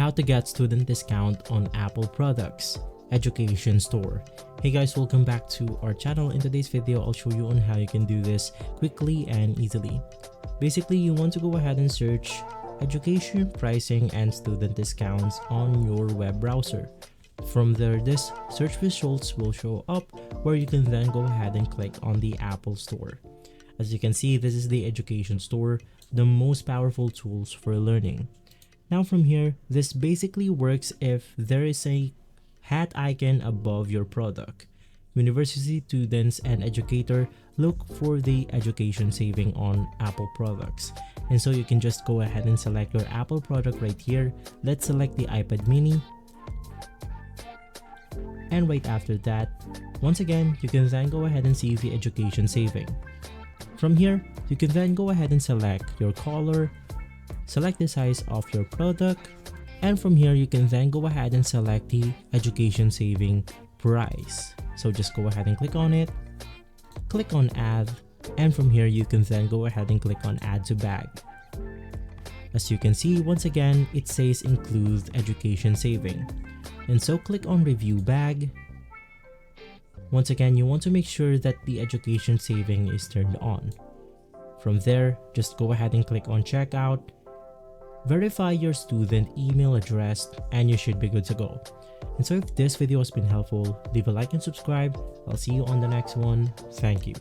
How to get student discount on Apple products, Education Store. Hey guys, welcome back to our channel. In today's video, I'll show you on how you can do this quickly and easily. Basically, you want to go ahead and search education pricing and student discounts on your web browser. From there, this search results will show up where you can then go ahead and click on the Apple Store. As you can see, this is the Education Store, the most powerful tools for learning. Now from here, this basically works if there is a hat icon above your product. University students and educator look for the education saving on Apple products. And so you can just go ahead and select your Apple product right here. Let's select the iPad mini. And right after that, once again, you can then go ahead and see the education saving. From here, you can then go ahead and select your color, select the size of your product, and from here you can then go ahead and select the education saving price. So just go ahead and click on it, click on add, and from here you can then go ahead and click on add to bag. As you can see, once again, it says includes education saving. And so click on review bag. Once again, you want to make sure that the education saving is turned on. From there, just go ahead and click on checkout. Verify your student email address and you should be good to go. And so if this video has been helpful, leave a like and subscribe. I'll see you on the next one. Thank you.